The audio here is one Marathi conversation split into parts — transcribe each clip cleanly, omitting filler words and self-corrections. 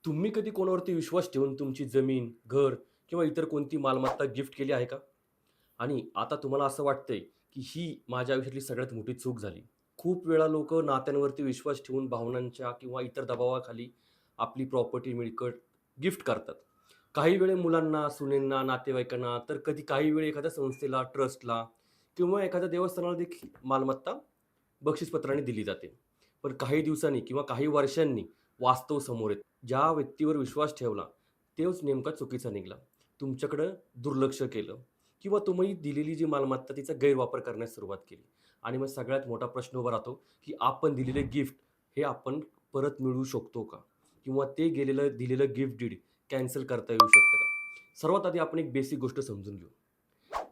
तुम्ही कधी कोणावरती विश्वास ठेवून तुमची जमीन, घर किंवा इतर कोणती मालमत्ता गिफ्ट केली आहे का? आणि आता तुम्हाला असं वाटतंय, की ही माझ्या आयुष्यातली सगळ्यात मोठी चूक झाली. खूप वेळा लोकं नात्यांवरती विश्वास ठेवून भावनांच्या किंवा इतर दबावाखाली आपली प्रॉपर्टी, मिळकत गिफ्ट करतात. काही वेळे मुलांना, सुनेंना, नातेवाईकांना, तर कधी काही वेळी एखाद्या संस्थेला, ट्रस्टला किंवा एखाद्या देवस्थानाला देखील मालमत्ता बक्षीसपत्राने दिली जाते. पण काही दिवसांनी किंवा काही वर्षांनी वास्तव समोर येतं. ज्या व्यक्तीवर विश्वास ठेवला, तोच नेमका चुकीचा निघाला. तुमच्याकडं दुर्लक्ष केलं किंवा तुम्ही दिलेली जी मालमत्ता तिचा गैरवापर करण्यास सुरुवात केली. आणि मग सगळ्यात मोठा प्रश्न उभा राहतो, की आपण दिलेले गिफ्ट हे आपण परत मिळवू शकतो का? किंवा ते दिलेलं गिफ्ट डीड कॅन्सल करता येऊ शकतं का? सर्वात आधी आपण एक बेसिक गोष्ट समजून घेऊ.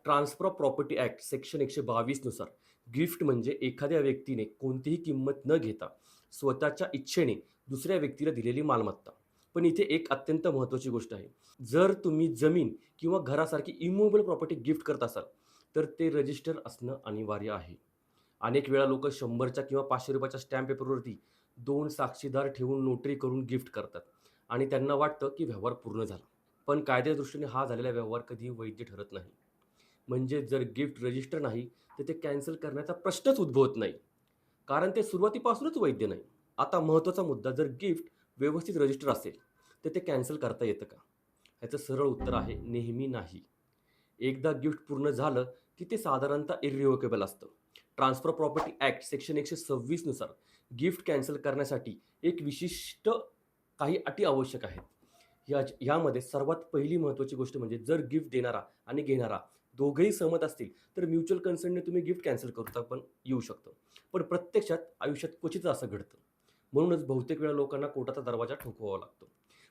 Transfer of property act section 122 नुसार गिफ्ट म्हणजे एखाद्या व्यक्तीने कोणतीही किंमत न घेता स्वतःच्या इच्छेने दुसऱ्या व्यक्तीला दिलेली मालमत्ता. पण इथे एक अत्यंत महत्त्वाची गोष्ट आहे. जर तुम्ही जमीन किंवा घरासारखी इमूव्हेबल प्रॉपर्टी गिफ्ट करत असाल, तर ते रजिस्टर असणं अनिवार्य आहे. अनेक वेळा लोकं 100च्या किंवा ₹500च्या स्टॅम्प पेपरवरती 2 साक्षीदार ठेवून नोटरी करून गिफ्ट करतात आणि त्यांना वाटतं की व्यवहार पूर्ण झाला. पण कायद्याच्या दृष्टीने हा झालेला व्यवहार कधीही वैध ठरत नाही. म्हणजे जर गिफ्ट रजिस्टर नाही, तर ते कॅन्सल करण्याचा प्रश्नच उद्भवत नाही. कारण ते सुरुवातीपासूनच वैध नाही. आता महत्त्वाचा मुद्दा, जर गिफ्ट व्यवस्थित रजिस्टर असेल, तर ते कॅन्सल करता येतं का? ह्याचं सरळ उत्तर आहे नेहमी नाही. एकदा गिफ्ट पूर्ण झालं, की ते साधारणतः इर्रिव्होकेबल असतं. ट्रान्सफर प्रॉपर्टी ॲक्ट सेक्शन 126 नुसार गिफ्ट कॅन्सल करण्यासाठी एक विशिष्ट काही अटी आवश्यक आहेत. ह्यामध्ये सर्वात पहिली महत्त्वाची गोष्ट म्हणजे जर गिफ्ट देणारा आणि घेणारा दोघंही सहमत असतील, तर म्युच्युअल कन्सेंटने तुम्ही गिफ्ट कॅन्सल करता पण येऊ शकतं. पण प्रत्यक्षात आयुष्यात क्वचितच असं घडतं. म्हणूनच बहुतेक वेळा लोकांना कोर्टाचा दरवाजा ठोकवावा लागतो.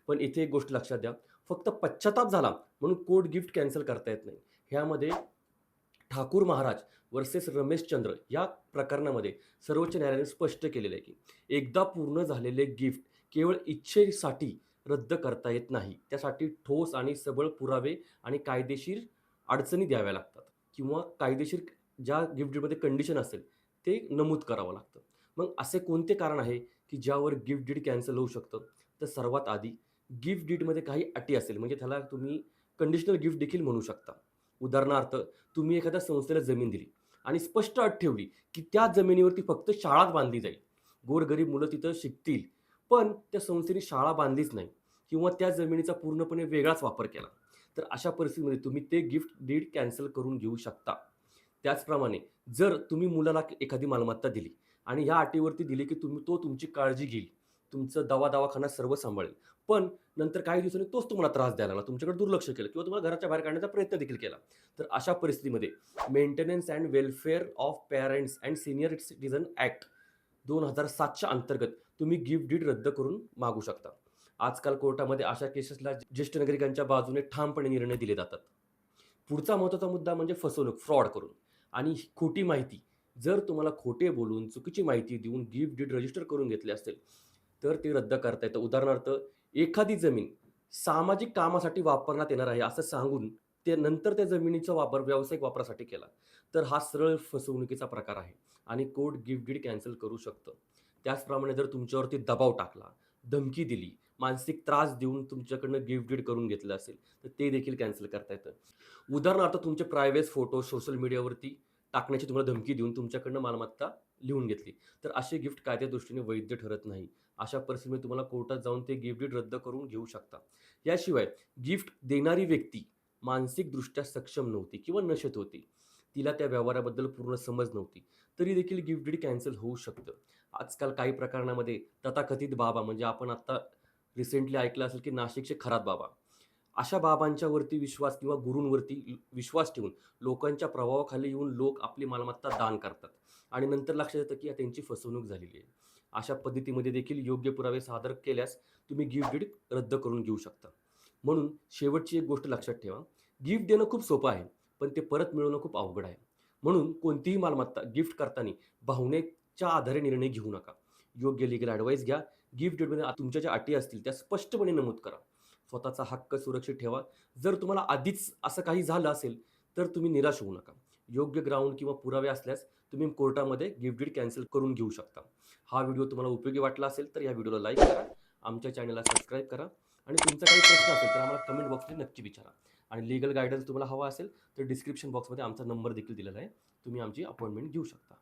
पण इथे एक गोष्ट लक्षात द्या, फक्त पश्चाताप झाला म्हणून कोर्ट गिफ्ट कॅन्सल करता येत नाही. ह्यामध्ये ठाकूर महाराज वर्सेस रमेशचंद्र या प्रकरणामध्ये सर्वोच्च न्यायालयाने स्पष्ट केलेलं आहे, की एकदा पूर्ण झालेले गिफ्ट केवळ इच्छेसाठी रद्द करता येत नाही. त्यासाठी ठोस आणि सबळ पुरावे आणि कायदेशीर अडचणी द्याव्या लागतात किंवा कायदेशीर ज्या गिफ्ट डीडमध्ये कंडिशन असेल, ते नमूद करावं लागतं. मग असे कोणते कारण आहे, की ज्यावर गिफ्ट डीड कॅन्सल होऊ शकतं? तर सर्वात आधी गिफ्ट डीडमध्ये काही अटी असेल, म्हणजे त्याला तुम्ही कंडिशनल गिफ्ट देखील म्हणू शकता. उदाहरणार्थ, तुम्ही एखाद्या संस्थेला जमीन दिली आणि स्पष्ट अट ठेवली, की त्या जमिनीवरती फक्त शाळाच बांधली जाईल. गोरगरीब मुलं तिथं शिकतील, पण त्या संस्थेने शाळा बांधलीच नाही किंवा त्या जमिनीचा पूर्णपणे वेगळाच वापर केला. तर अशा परिस्थितीमध्ये तुम्ही ते गिफ्ट डीड कॅन्सल करून घेऊ शकता. त्याचप्रमाणे जर तुम्ही मुलाला एखादी मालमत्ता दिली आणि ह्या अटीवरती दिली, की तो तुमची काळजी घेईल, तुमचं दवाखाना सर्व सांभाळेल. पण नंतर काही दिवसांनी तोच तुम्हाला त्रास द्यायला लागला, तुमच्याकडे दुर्लक्ष केलं किंवा तुम्हाला घराच्या बाहेर काढण्याचा प्रयत्न देखील केला. तर अशा परिस्थितीमध्ये maintenance and welfare of parents and senior citizen act 2007च्या अंतर्गत तुम्ही गिफ्ट डीड रद्द करून मागू शकता. आजकाल कोर्टामध्ये अशा केसेसला ज्येष्ठ नागरिकांच्या बाजूने ठामपणे निर्णय दिले जातात. पुढचा महत्त्वाचा मुद्दा म्हणजे फसवणूक, फ्रॉड करून आणि खोटी माहिती. जर तुम्हाला खोटे बोलून, चुकीची माहिती देऊन गिफ्ट डीड रजिस्टर करून घेतले असेल, तर ते रद्द करता येतं. उदाहरणार्थ, एखादी जमीन सामाजिक कामासाठी वापरण्यात येणार आहे असं सांगून ते नंतर त्या जमिनीचा वापर व्यावसायिक वापरासाठी केला, तर हा सरळ फसवणुकीचा प्रकार आहे आणि कोर्ट गिफ्ट डीड कॅन्सल करू शकतं. त्याचप्रमाणे जर तुमच्यावरती दबाव टाकला, धमकी दिली, मानसिक त्रास देऊन तुमच्याकडनं गिफ्ट डीड करून घेतलं असेल, तर ते देखील कॅन्सल करता येतं. उदाहरणार्थ, तुमचे प्रायव्हेट फोटो सोशल मीडियावरती टाकण्याची तुम्हाला धमकी देऊन तुमच्याकडनं मालमत्ता लिहून घेतली, तर असे गिफ्ट कायद्या दृष्टीने वैध ठरत नाही. अशा परिस्थितीमध्ये तुम्हाला कोर्टात जाऊन ते गिफ्ट डीड रद्द करून घेऊ शकता. याशिवाय गिफ्ट देणारी व्यक्ती मानसिकदृष्ट्या सक्षम नव्हती किंवा नशेत होती. तिला त्या व्यवहाराबद्दल पूर्ण समज नव्हती. तरी देखील गिफ्ट डीड कॅन्सल होऊ शकतं. आजकाल काही प्रकरणामध्ये तथाकथित बाबा, म्हणजे आपण आत्ता रिसेंटली ऐकलं असेल, की नाशिकचे खरात बाबा. अशा बाबांच्या वरती विश्वास किंवा गुरूंवरती विश्वास ठेवून लोकांच्या प्रभावाखाली येऊन लोक आपली मालमत्ता दान करतात आणि नंतर लक्षात येतं, की त्यांची फसवणूक झालेली आहे. अशा पद्धतीमध्ये देखील योग्य पुरावे सादर केल्यास तुम्ही गिफ्ट डीड रद्द करून घेऊ शकता. म्हणून शेवटची एक गोष्ट लक्षात ठेवा, गिफ्ट देणं खूप सोपं आहे, पण ते परत मिळवणं खूप अवघड आहे. म्हणून कोणतीही मालमत्ता गिफ्ट करताना भावनेच्या आधारे निर्णय घेऊ नका. योग्य लीगल ॲडवाईस घ्या. गिफ्ट डीडमध्ये तुमच्या ज्या अटी असतील त्या स्पष्टपणे नमूद करा. स्वतःचा हक्क सुरक्षित ठेवा. जर तुम्हाला आधीच असं काही झालं असेल, तर तुम्ही निराश होऊ नका. योग्य ग्राउंड किंवा पुरावे असल्यास तुम्ही कोर्टामध्ये गिफ्ट डीड कॅन्सल करून घेऊ शकता. हा व्हिडिओ तुम्हाला उपयोगी वाटला असेल, तर या व्हिडिओला लाईक करा आमच्या चॅनलला सबस्क्राईब करा आणि तुमचा काही प्रश्न असेल तर आम्हाला कमेंट बॉक्समध्ये नक्की विचारा. आणि लीगल गाईडन्स तुम्हाला हवा असेल तर डिस्क्रिप्शन बॉक्समध्ये आमचा नंबर देखील दिलेला आहे. तुम्ही आमची अपॉइंटमेंट घेऊ शकता.